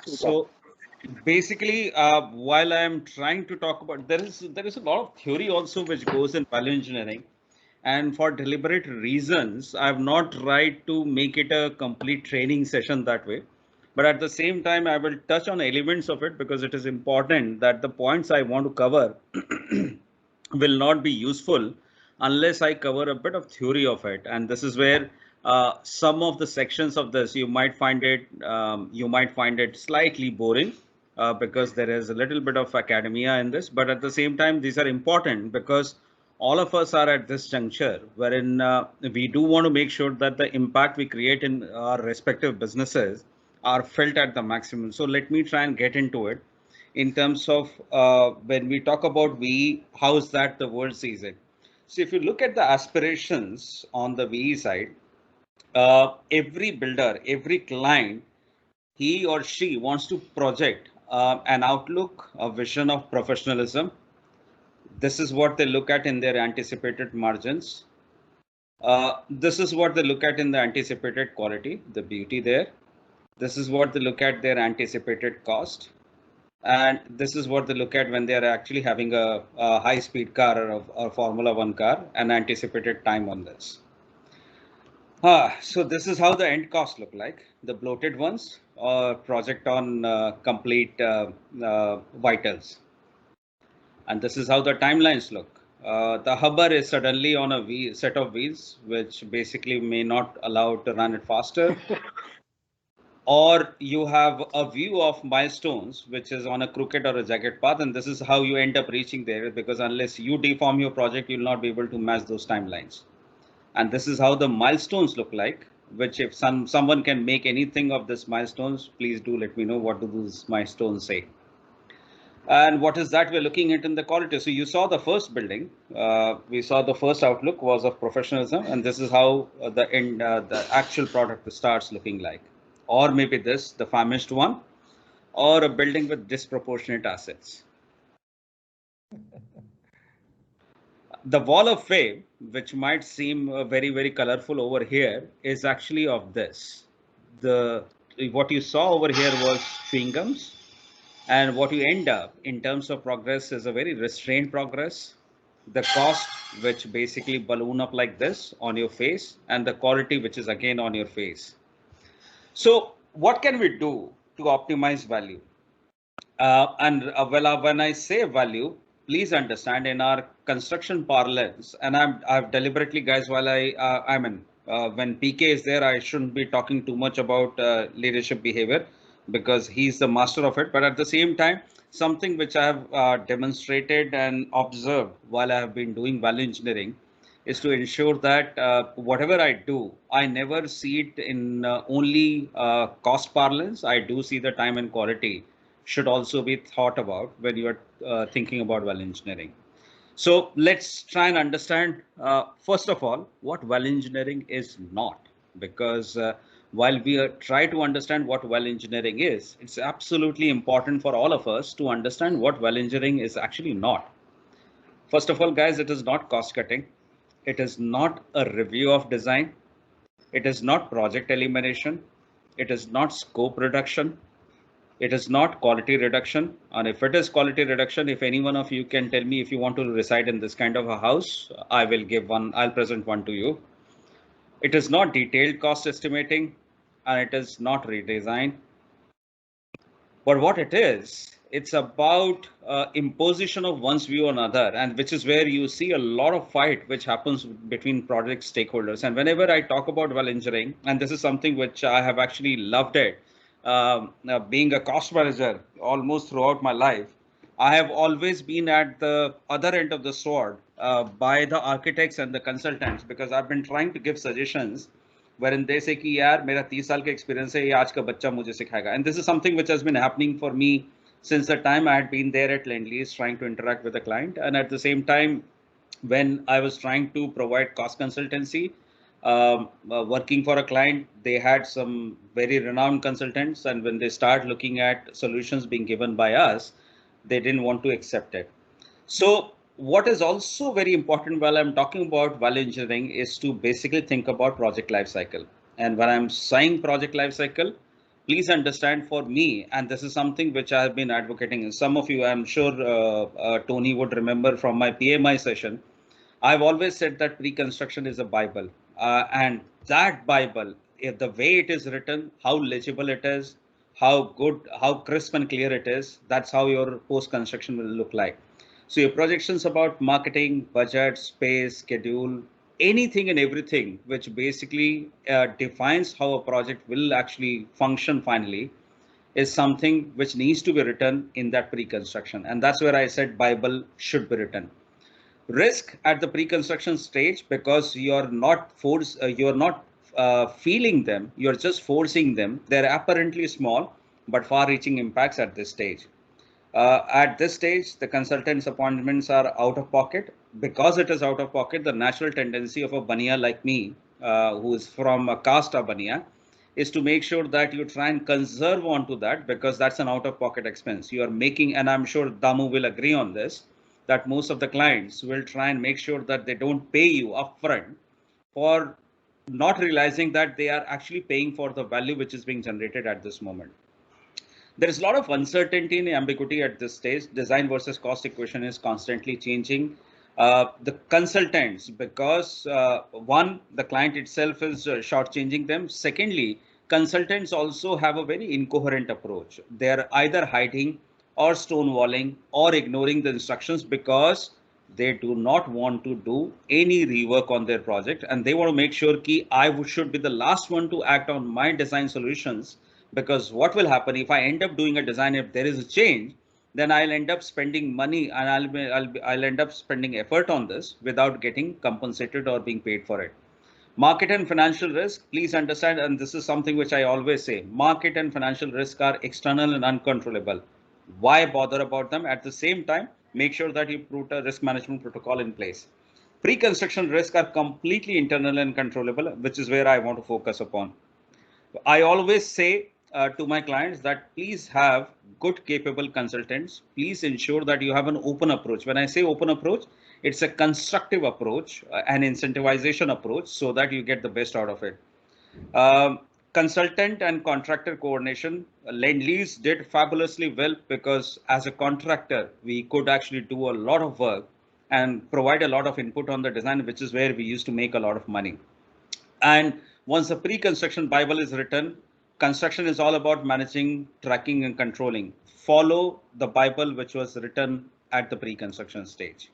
So basically, while I'm trying to talk about, there is a lot of theory also which goes in value engineering, and for deliberate reasons, I've not tried to make it a complete training session that way. But at the same time, I will touch on elements of it because it is important that the points I want to cover will not be useful unless I cover a bit of theory of it. And this is where some of the sections of this you might find it slightly boring because there is a little bit of academia in this. But at the same time, these are important because all of us are at this juncture wherein we do want to make sure that the impact we create in our respective businesses are felt at the maximum. So let me try and get into it in terms of when we talk about VE, how is that the world sees it? So if you look at the aspirations on the VE side, every builder, every client, he or she wants to project an outlook, a vision of professionalism. This is what they look at in their anticipated margins. This is what they look at in the anticipated quality, the beauty there. This is what they look at their anticipated cost. And this is what they look at when they are actually having a high-speed car or a Formula One car and anticipated time on this. So this is how the end costs look like. The bloated ones, project on complete vitals. And this is how the timelines look. The hubber is suddenly on a set of wheels, which basically may not allow to run it faster. Or you have a view of milestones, which is on a crooked or a jagged path. And this is how you end up reaching there, because unless you deform your project, you'll not be able to match those timelines. And this is how the milestones look like, which if someone can make anything of these milestones, please do let me know what do those milestones say. And what is that we're looking at in the quality? So you saw the first building. We saw the first outlook was of professionalism, and this is how the actual product starts looking like. Or maybe this, the famished one, or a building with disproportionate assets. The wall of fame, which might seem very, very colorful over here, is actually of this. What you saw over here was chewing gums. And what you end up in terms of progress is a very restrained progress. The cost, which basically balloon up like this on your face, and the quality, which is again on your face. So what can we do to optimize value? When I say value, please understand in our construction parlance, and I've deliberately, guys, while when PK is there, I shouldn't be talking too much about leadership behavior because he's the master of it. But at the same time, something which I have demonstrated and observed while I have been doing value engineering is to ensure that whatever I do, I never see it in only cost parlance. I do see the time and quality should also be thought about when you are thinking about value engineering. So let's try and understand, first of all, what value engineering is not, because while we try to understand what value engineering is, it's absolutely important for all of us to understand what value engineering is actually not. First of all, guys, it is not cost cutting. It is not a review of design. It is not project elimination. It is not scope reduction. It is not quality reduction. And if it is quality reduction, if any one of you can tell me if you want to reside in this kind of a house, I will give one, I'll present one to you. It is not detailed cost estimating, and it is not redesign. But what it is, it's about imposition of one's view on another, and which is where you see a lot of fight which happens between project stakeholders. And whenever I talk about value engineering, and this is something which I have actually loved it, being a cost manager almost throughout my life, I have always been at the other end of the sword by the architects and the consultants, because I've been trying to give suggestions wherein they say कि यार मेरा 30 साल का experience है, ये आज का बच्चा मुझे सिखाएगा. And this is something which has been happening for me since the time I had been there at Lendlease trying to interact with the client. And at the same time, when I was trying to provide cost consultancy, working for a client, they had some very renowned consultants, and when they start looking at solutions being given by us, they didn't want to accept it. So what is also very important while I'm talking about value engineering is to basically think about project life cycle. And when I'm saying project life cycle, please understand for me, and this is something which I have been advocating. And some of you, I'm sure Tony would remember from my PMI session, I've always said that pre-construction is a Bible, and that Bible, if the way it is written, how legible it is, how good, how crisp and clear it is, that's how your post-construction will look like. So your projections about marketing, budget, space, schedule, anything and everything, which basically defines how a project will actually function finally, is something which needs to be written in that pre-construction, and that's where I said Bible should be written. Risk at the pre-construction stage, because you're not feeling them, you're just forcing them. They're apparently small but far reaching impacts at this stage. At this stage, the consultant's appointments are out of pocket. Because it is out of pocket, the natural tendency of a bania like me, who is from a caste of bania, is to make sure that you try and conserve onto that, because that's an out of pocket expense you are making. And I'm sure Damu will agree on this, that most of the clients will try and make sure that they don't pay you upfront for not realizing that they are actually paying for the value which is being generated at this moment. There is a lot of uncertainty and ambiguity at this stage. Design versus cost equation is constantly changing. The consultants, because one, the client itself is shortchanging them. Secondly, consultants also have a very incoherent approach. They are either hiding or stonewalling or ignoring the instructions, because they do not want to do any rework on their project, and they want to make sure that should be the last one to act on my design solutions. Because what will happen if I end up doing a design, if there is a change, then I'll end up spending money, and I'll end up spending effort on this without getting compensated or being paid for it. Market and financial risk, please understand, and this is something which I always say, market and financial risk are external and uncontrollable. Why bother about them? At the same time, make sure that you put a risk management protocol in place. Pre-construction risks are completely internal and controllable, which is where I want to focus upon. I always say to my clients that please have good, capable consultants. Please ensure that you have an open approach. When I say open approach, it's a constructive approach, an incentivization approach, so that you get the best out of it. Consultant and contractor coordination, Lend-Lease did fabulously well, because as a contractor, we could actually do a lot of work and provide a lot of input on the design, which is where we used to make a lot of money. And once the pre-construction Bible is written, construction is all about managing, tracking, and controlling. Follow the Bible which was written at the pre-construction stage.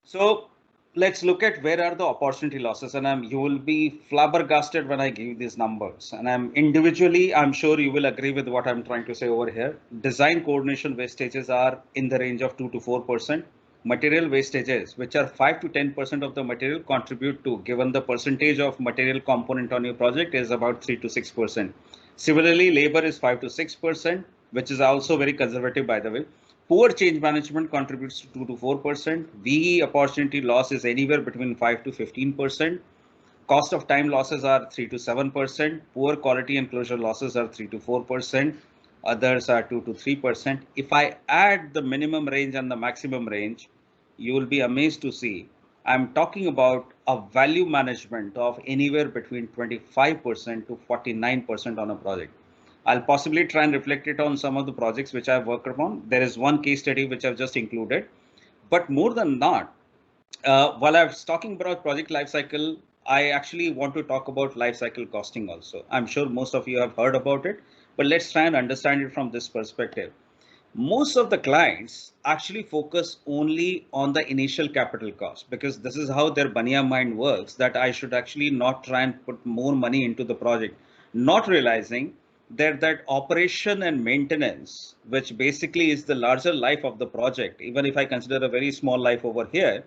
So let's look at where are the opportunity losses, and you will be flabbergasted when I give these numbers. And I'm sure you will agree with what I'm trying to say over here. Design coordination wastages are in the range of 2 to 4%. Material wastages, which are 5 to 10% of the material, contribute to, given the percentage of material component on your project, is about 3 to 6%. Similarly, labor is 5 to 6%, which is also very conservative, by the way. Poor change management contributes to 2 to 4%. VE opportunity loss is anywhere between 5 to 15%. Cost of time losses are 3 to 7%. Poor quality and closure losses are 3 to 4%. Others are 2 to 3%. If I add the minimum range and the maximum range, you will be amazed to see I'm talking about a value management of anywhere between 25% to 49% on a project. I'll possibly try and reflect it on some of the projects which I've worked upon. There is one case study which I've just included, but more than that, while I was talking about project lifecycle, I actually want to talk about lifecycle costing also. I'm sure most of you have heard about it, but let's try and understand it from this perspective. Most of the clients actually focus only on the initial capital cost, because this is how their bania mind works, that I should actually not try and put more money into the project, not realizing that operation and maintenance, which basically is the larger life of the project, even if I consider a very small life over here,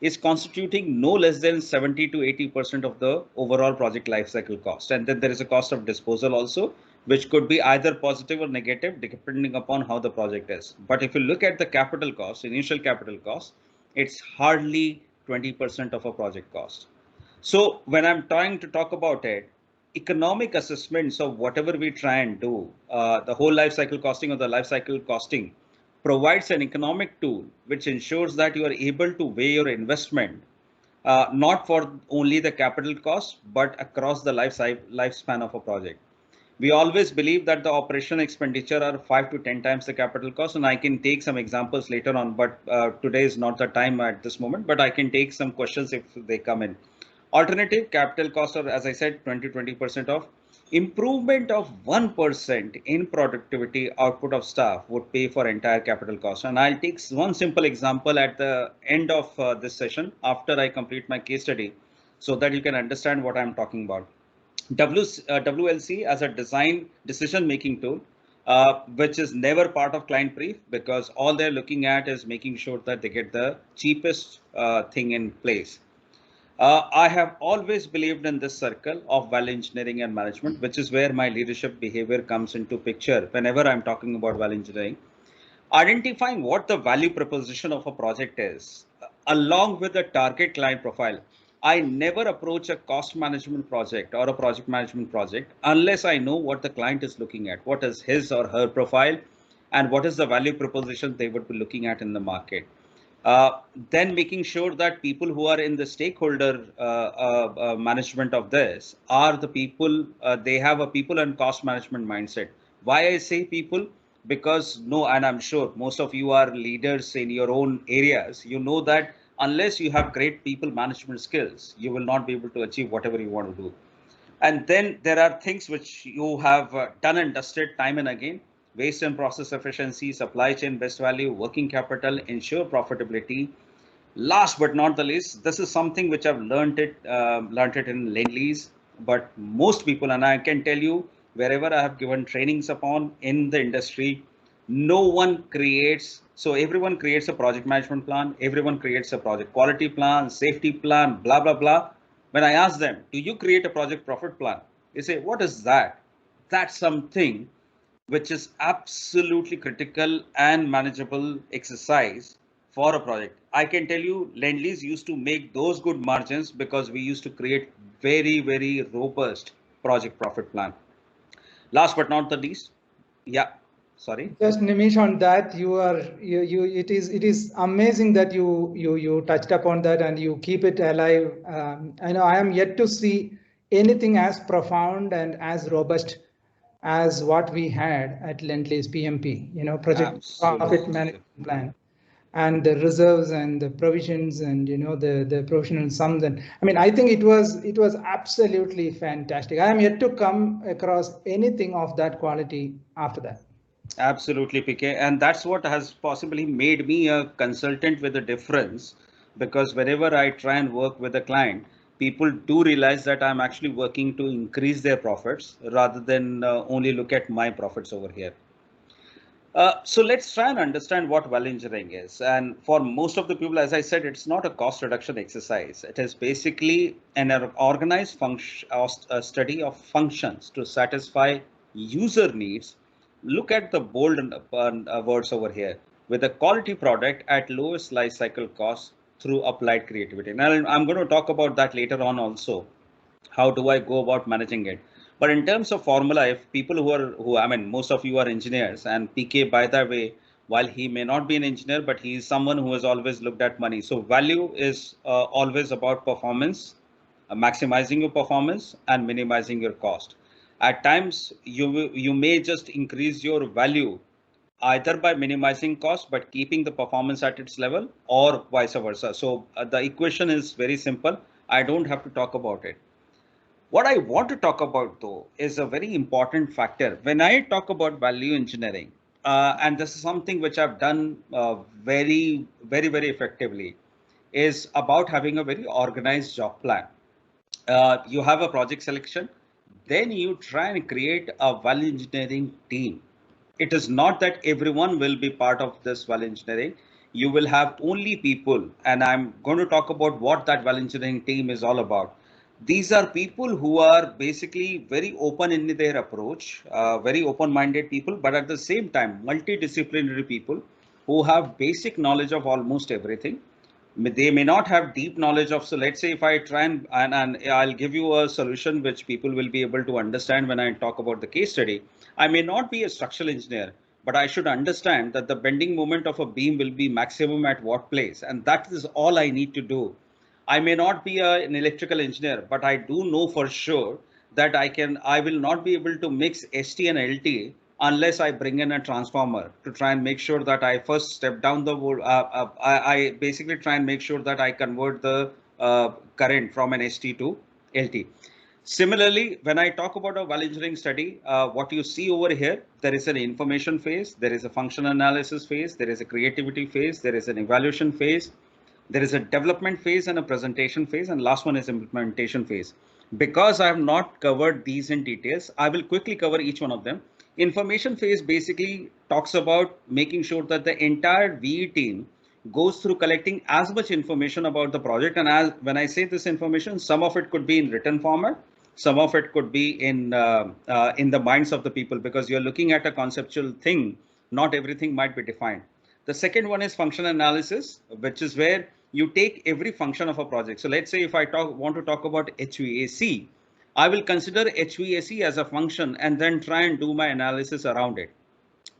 is constituting no less than 70 to 80% of the overall project lifecycle cost. And then there is a cost of disposal also, which could be either positive or negative depending upon how the project is. But if you look at the capital cost, initial capital cost, it's hardly 20% of a project cost. So when I'm trying to talk about it, economic assessments of whatever we try and do, the whole life cycle costing or the life cycle costing provides an economic tool which ensures that you are able to weigh your investment, not for only the capital cost, but across the lifespan of a project. We always believe that the operational expenditure are 5 to 10 times the capital cost, and I can take some examples later on, but today is not the time at this moment, but I can take some questions if they come in. Alternative capital cost, or as I said, 20% of improvement of 1% in productivity output of staff would pay for entire capital cost. And I'll take one simple example at the end of this session after I complete my case study so that you can understand what I'm talking about. WLC as a design decision making tool, which is never part of client brief because all they're looking at is making sure that they get the cheapest thing in place. I have always believed in this circle of value engineering and management, which is where my leadership behavior comes into picture whenever I'm talking about value engineering. Identifying what the value proposition of a project is, along with the target client profile. I never approach a cost management project or a project management project unless I know what the client is looking at, what is his or her profile, and what is the value proposition they would be looking at in the market. Uh, then making sure that people who are in the stakeholder management of this are the people, they have a people and cost management mindset. Why I say people? Because no, and I'm sure most of you are leaders in your own areas. You know that unless you have great people management skills, you will not be able to achieve whatever you want to do. And then there are things which you have done and dusted time and again: waste and process efficiency, supply chain best value, working capital, ensure profitability. Last but not the least, this is something which I've learned it in Lendlease, but most people, and I can tell you, wherever I have given trainings upon in the industry, no one creates. So everyone creates a project management plan, everyone creates a project quality plan, safety plan, blah blah blah. When I ask them, do you create a project profit plan? They say, what is that? That's something which is absolutely critical and manageable exercise for a project. I can tell you, Lendlease used to make those good margins because we used to create very, very robust project profit plan. Last but not the least, yeah, sorry. Just Nimish, on that, it is amazing that you touched upon that and you keep it alive. I know I am yet to see anything as profound and as robust as what we had at Lendlease PMP, Project Profit Absolutely. Management Plan, and the reserves and the provisions and the provisional sums. And I mean, I think it was absolutely fantastic. I am yet to come across anything of that quality after that. Absolutely, PK. And that's what has possibly made me a consultant with a difference, because whenever I try and work with a client, people do realize that I'm actually working to increase their profits rather than only look at my profits over here. So let's try and understand what value engineering is. And for most of the people, as I said, it's not a cost reduction exercise. It is basically an organized function, a study of functions to satisfy user needs. Look at the bold words over here: with a quality product at lowest life cycle cost through applied creativity. Now, I'm going to talk about that later on also. How do I go about managing it? But in terms of formula, if people I mean, most of you are engineers, and PK, by the way, while he may not be an engineer, but he is someone who has always looked at money. So value is always about performance, maximizing your performance and minimizing your cost. At times, you may just increase your value either by minimizing cost but keeping the performance at its level, or vice versa. So the equation is very simple. I don't have to talk about it. What I want to talk about, though, is a very important factor. When I talk about value engineering, and this is something which I've done very, very, very effectively, is about having a very organized job plan. You have a project selection, then you try and create a value engineering team. It is not that everyone will be part of this value engineering. You will have only people, and I'm going to talk about what that value engineering team is all about. These are people who are basically very open in their approach, very open-minded people, but at the same time, multidisciplinary people who have basic knowledge of almost everything. They may not have deep knowledge of. So let's say if I try and I'll give you a solution which people will be able to understand when I talk about the case study. I may not be a structural engineer, but I should understand that the bending moment of a beam will be maximum at what place, and that is all I need to do. I may not be an electrical engineer, but I do know for sure that I will not be able to mix ST and LT unless I bring in a transformer to try and make sure that I first step down the I basically try and make sure that I convert the current from an ST to LT. Similarly, when I talk about a value engineering study, what you see over here, there is an information phase, there is a function analysis phase, there is a creativity phase, there is an evaluation phase, there is a development phase and a presentation phase, and last one is implementation phase. Because I have not covered these in details, I will quickly cover each one of them. Information phase basically talks about making sure that the entire VE team goes through collecting as much information about the project. And as when I say this information, some of it could be in written format, some of it could be in the minds of the people, because you're looking at a conceptual thing. Not everything might be defined. The second one is function analysis, which is where you take every function of a project. So let's say if I want to talk about HVAC, I will consider HVAC as a function and then try and do my analysis around it.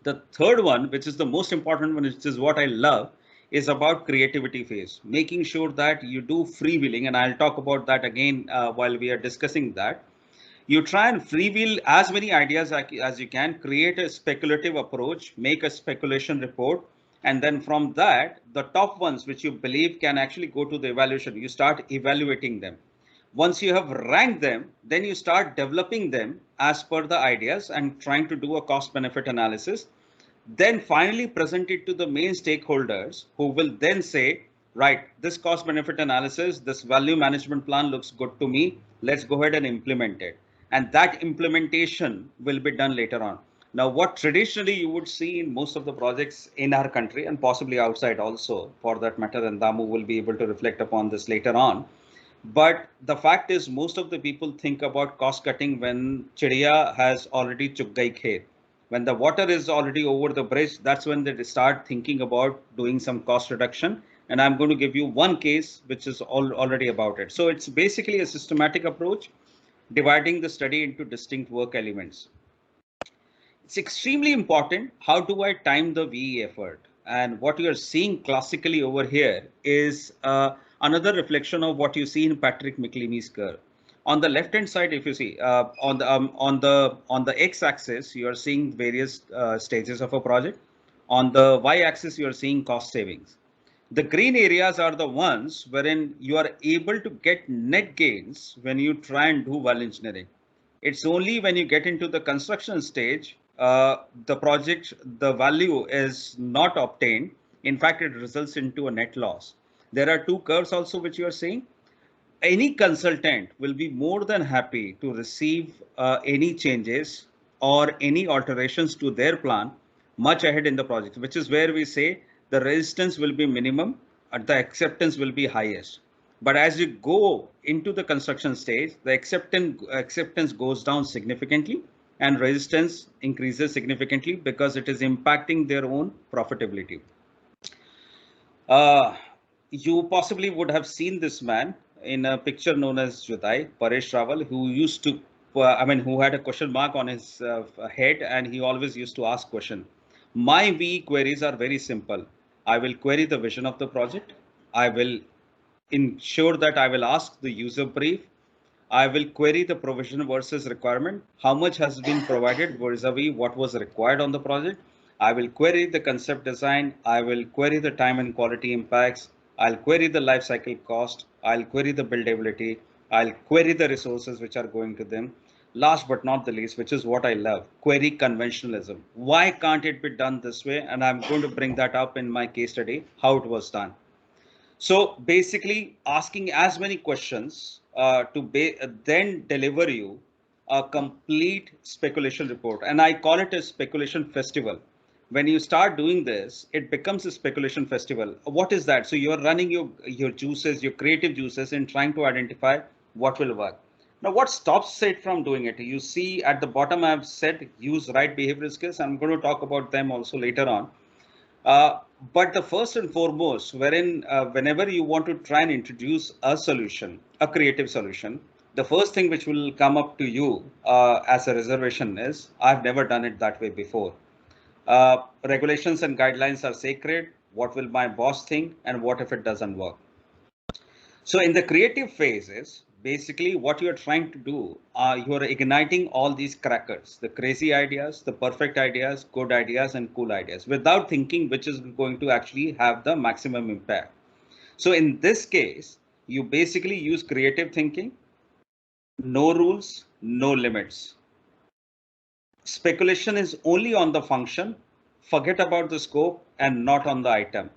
The third one, which is the most important one, which is what I love, is about creativity phase, making sure that you do freewheeling. And I'll talk about that again while we are discussing that. You try and freewheel as many ideas as you can, create a speculative approach, make a speculation report. And then from that, the top ones which you believe can actually go to the evaluation, you start evaluating them. Once you have ranked them, then you start developing them as per the ideas and trying to do a cost benefit analysis. Then finally present it to the main stakeholders, who will then say, right, this cost benefit analysis, this value management plan looks good to me. Let's go ahead and implement it. And that implementation will be done later on. Now, what traditionally you would see in most of the projects in our country and possibly outside also, for that matter, and Damu will be able to reflect upon this later on. But the fact is, most of the people think about cost cutting when Chidiya has already chuk gai khet. When the water is already over the bridge, that's when they start thinking about doing some cost reduction. And I'm going to give you one case which is already about it. So it's basically a systematic approach, dividing the study into distinct work elements. It's extremely important. How do I time the VE effort? And what you're seeing classically over here is another reflection of what you see in Patrick McLeamy's curve. On the left-hand side, if you see on the x-axis, you are seeing various stages of a project. On the y-axis, you are seeing cost savings. The green areas are the ones wherein you are able to get net gains when you try and do value engineering. It's only when you get into the construction stage, the project, the value is not obtained. In fact, it results into a net loss. There are two curves also which you are seeing. Any consultant will be more than happy to receive any changes or any alterations to their plan much ahead in the project, which is where we say the resistance will be minimum and the acceptance will be highest. But as you go into the construction stage, the acceptance goes down significantly and resistance increases significantly because it is impacting their own profitability. You possibly would have seen this man in a picture known as Judai, Paresh Rawal, who used to, who had a question mark on his head, and he always used to ask question. My VE queries are very simple. I will query the vision of the project. I will ensure that I will ask the user brief. I will query the provision versus requirement. How much has been provided vis-a-vis what was required on the project. I will query the concept design. I will query the time and quality impacts. I'll query the life cycle cost. I'll query the buildability. I'll query the resources which are going to them. Last but not the least, which is what I love, query conventionalism. Why can't it be done this way? And I'm going to bring that up in my case study, how it was done. So basically asking as many questions then deliver you a complete speculation report. And I call it a speculation festival. When you start doing this, it becomes a speculation festival. What is that? So you're running your juices, your creative juices, and trying to identify what will work. Now, what stops it from doing it? You see at the bottom, I've said use right behavioral skills. I'm going to talk about them also later on. But the first and foremost, whenever you want to try and introduce a solution, a creative solution, the first thing which will come up to you as a reservation is, I've never done it that way before. Regulations and guidelines are sacred. What will my boss think? And what if it doesn't work? So in the creative phases, basically what you're trying to do, you're igniting all these crackers, the crazy ideas, the perfect ideas, good ideas, and cool ideas without thinking which is going to actually have the maximum impact. So in this case, you basically use creative thinking, no rules, no limits. Speculation is only on the function, forget about the scope and not on the item.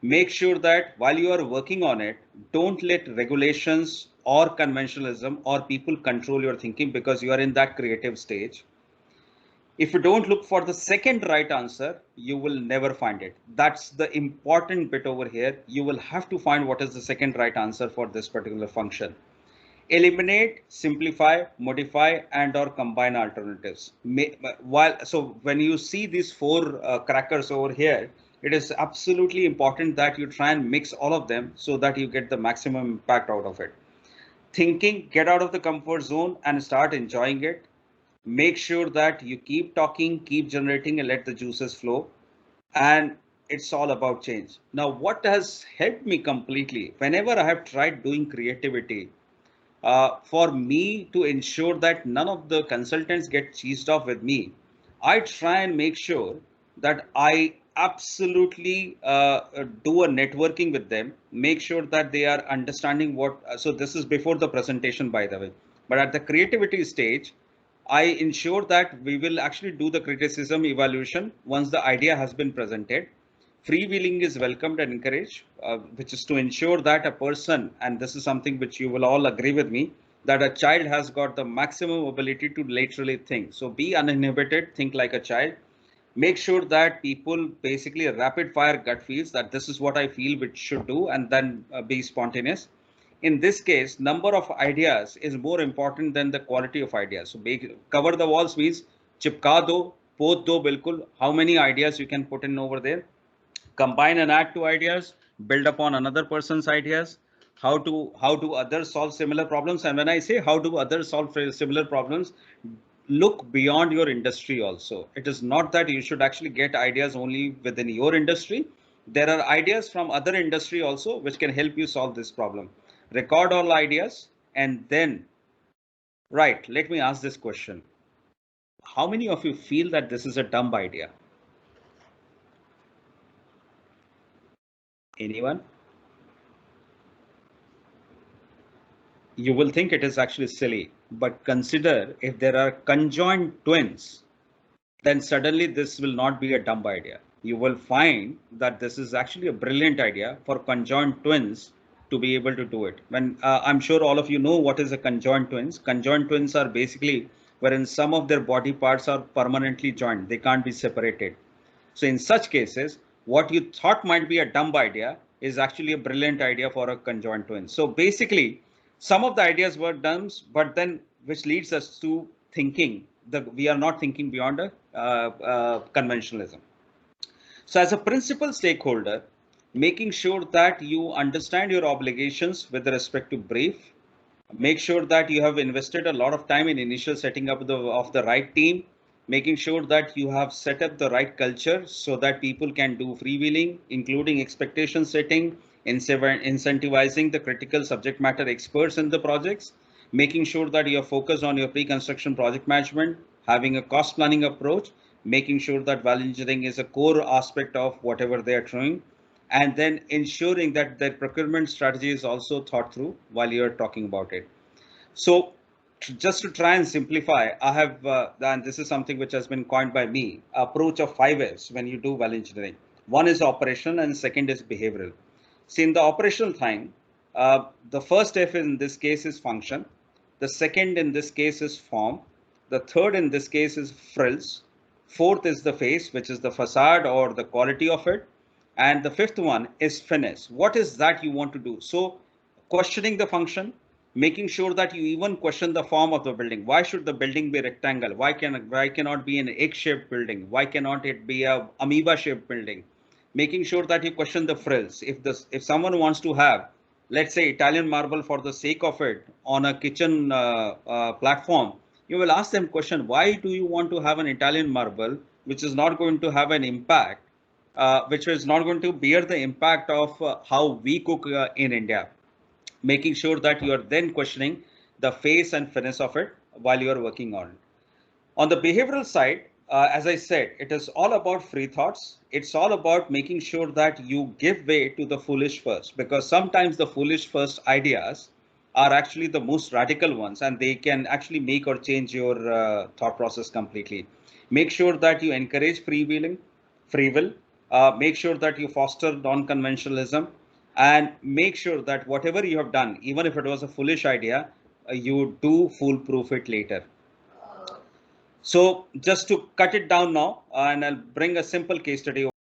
Make sure that while you are working on it, don't let regulations or conventionalism or people control your thinking because you are in that creative stage. If you don't look for the second right answer, you will never find it. That's the important bit over here. You will have to find what is the second right answer for this particular function. Eliminate, simplify, modify, and or combine alternatives. So when you see these four crackers over here, it is absolutely important that you try and mix all of them so that you get the maximum impact out of it. Thinking, get out of the comfort zone and start enjoying it. Make sure that you keep talking, keep generating, and let the juices flow. And it's all about change. Now, what has helped me completely, whenever I have tried doing creativity, for me to ensure that none of the consultants get cheesed off with me, I try and make sure that I absolutely do a networking with them, make sure that they are understanding what. So this is before the presentation, by the way. But at the creativity stage, I ensure that we will actually do the criticism evaluation once the idea has been presented. Freewheeling is welcomed and encouraged, which is to ensure that a person, and this is something which you will all agree with me, that a child has got the maximum ability to laterally think. So be uninhibited, think like a child. Make sure that people basically rapid fire gut feels that this is what I feel which should do, and then be spontaneous. In this case, number of ideas is more important than the quality of ideas. So cover the walls means chipka do, poth do bilkul, how many ideas you can put in over there. Combine and add two ideas, build upon another person's ideas. How do others solve similar problems? And when I say how do others solve similar problems, look beyond your industry also. It is not that you should actually get ideas only within your industry. There are ideas from other industry also which can help you solve this problem. Record all ideas and then, right, let me ask this question. How many of you feel that this is a dumb idea? Anyone? You will think it is actually silly, but consider if there are conjoined twins, then suddenly this will not be a dumb idea. You will find that this is actually a brilliant idea for conjoined twins to be able to do it. When I'm sure all of you know what is a conjoined twins. Conjoined twins are basically wherein some of their body parts are permanently joined. They can't be separated. So in such cases, what you thought might be a dumb idea is actually a brilliant idea for a conjoined twin. So basically, some of the ideas were dumb, but then which leads us to thinking that we are not thinking beyond a conventionalism. So as a principal stakeholder, making sure that you understand your obligations with respect to brief, make sure that you have invested a lot of time in initial setting up of the right team, making sure that you have set up the right culture so that people can do freewheeling, including expectation setting, incentivizing the critical subject matter experts in the projects, making sure that you are focused on your pre-construction project management, having a cost planning approach, making sure that value engineering is a core aspect of whatever they are doing, and then ensuring that their procurement strategy is also thought through while you're talking about it. So just to try and simplify, I have, and this is something which has been coined by me, approach of 5Fs when you do value engineering. One is operational and second is behavioral. See, in the operational thing, the first F in this case is function. The second in this case is form. The third in this case is frills. Fourth is the face, which is the facade or the quality of it. And the fifth one is finesse. What is that you want to do? So questioning the function, making sure that you even question the form of the building. Why should the building be rectangle? Why cannot be an egg-shaped building? Why cannot it be a amoeba-shaped building? Making sure that you question the frills. If someone wants to have, let's say, Italian marble for the sake of it on a kitchen platform, you will ask them question, why do you want to have an Italian marble which is not going to have an impact, which is not going to bear the impact of how we cook in India? making sure that you are then questioning the face and finesse of it while you are working on it. On the behavioral side, as I said, it is all about free thoughts. It's all about making sure that you give way to the foolish first, because sometimes the foolish first ideas are actually the most radical ones, and they can actually make or change your thought process completely. Make sure that you encourage free will. Make sure that you foster non-conventionalism, and make sure that whatever you have done, even if it was a foolish idea, you do foolproof it later. So just to cut it down now, and I'll bring a simple case study